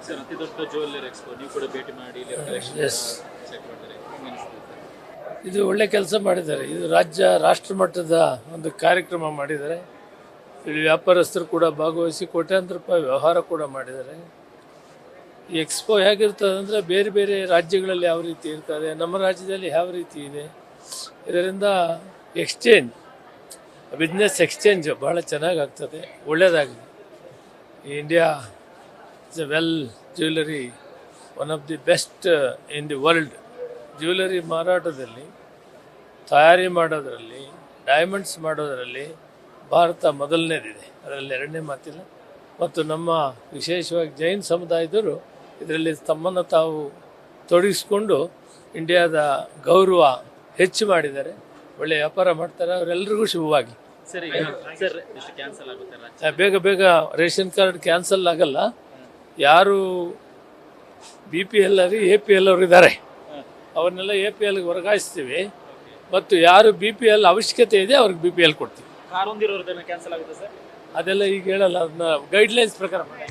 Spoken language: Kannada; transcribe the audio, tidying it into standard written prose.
ಸರ್ ಅತಿ ದೊಡ್ಡ ಜ್ಯುವೆಲ್ಲರಿ ಎಕ್ಸ್ಪೋ ನೀವು ಕೂಡ ಭೇಟಿ ಮಾಡಿ ಇಲ್ಲಿ ಕಲೆಕ್ಷನ್ ಚೆಕ್ ಮಾಡಿದ್ರೆ ಹೆಂಗೆ ಅನಿಸ್ತದೆ ಸರ್? ಇದು ಒಳ್ಳೆ ಕೆಲಸ ಮಾಡಿದ್ದಾರೆ. ಇದು ರಾಷ್ಟ್ರ ಮಟ್ಟದ ಒಂದು ಕಾರ್ಯಕ್ರಮ ಮಾಡಿದ್ದಾರೆ. ಇಲ್ಲಿ ವ್ಯಾಪಾರಸ್ಥರು ಕೂಡ ಭಾಗವಹಿಸಿ ಕೋಟ್ಯಾಂತರ ರೂಪಾಯಿ ವ್ಯವಹಾರ ಕೂಡ ಮಾಡಿದ್ದಾರೆ. ಈ ಎಕ್ಸ್ಪೋ ಹೇಗಿರ್ತದೆ ಅಂದರೆ ಬೇರೆ ಬೇರೆ ರಾಜ್ಯಗಳಲ್ಲಿ ಯಾವ ರೀತಿ ಇರ್ತದೆ, ನಮ್ಮ ರಾಜ್ಯದಲ್ಲಿ ಯಾವ ರೀತಿ ಇದೆ, ಇದರಿಂದ ಎಕ್ಸ್ಚೇಂಜ್ ಬಿಸ್ನೆಸ್ ಎಕ್ಸ್ಚೇಂಜ್ ಭಾಳ ಚೆನ್ನಾಗಿ ಆಗ್ತದೆ, ಒಳ್ಳೆಯದಾಗಿದೆ. India is A well jewellery, one of the best in the world. Jewellery ಮಾರಾಟದಲ್ಲಿ, ತಯಾರಿ ಮಾಡೋದರಲ್ಲಿ, ಡೈಮಂಡ್ಸ್ ಮಾಡೋದರಲ್ಲಿ ಭಾರತ ಮೊದಲನೇದಿದೆ, ಅದರಲ್ಲಿ ಎರಡನೇ ಮಾತಿಲ್ಲ. ಮತ್ತು ನಮ್ಮ ವಿಶೇಷವಾಗಿ ಜೈನ್ ಸಮುದಾಯದವರು ಇದರಲ್ಲಿ ತಮ್ಮನ್ನು ತಾವು ತೊಡಗಿಸ್ಕೊಂಡು ಇಂಡಿಯಾದ ಗೌರವ ಹೆಚ್ಚು ಮಾಡಿದ್ದಾರೆ, ಒಳ್ಳೆಯ ವ್ಯಾಪಾರ ಮಾಡ್ತಾರೆ. ಅವರೆಲ್ಲರಿಗೂ ಶುಭವಾಗಿ. ಸರ್ ಈಗ ಸರ್ ಎಷ್ಟು ಕ್ಯಾನ್ಸಲ್ ಆಗುತ್ತೆ ರಾಜ್ಯ? ಬೇಗ ರೇಷನ್ ಕಾರ್ಡ್ ಕ್ಯಾನ್ಸಲ್ ಆಗಲ್ಲ. ಯಾರು BPL APL ಅವರು ಇದ್ದಾರೆ ಅವ್ರನ್ನೆಲ್ಲ APL ವರ್ಗಾಯಿಸ್ತೀವಿ, ಮತ್ತು ಯಾರು BPL ಅವಶ್ಯಕತೆ ಇದೆ ಅವ್ರಿಗೆ BPL ಕೊಡ್ತೀವಿ. ಕಾರ್ ಹೊಂದಿರೋದನ್ನ ಕ್ಯಾನ್ಸಲ್ ಆಗುತ್ತೆ ಸರ್? ಅದೆಲ್ಲ ಈಗ ಹೇಳಲ್ಲ, ಅದನ್ನ ಗೈಡ್ಲೈನ್ಸ್ ಪ್ರಕಾರ ಮಾಡಿ.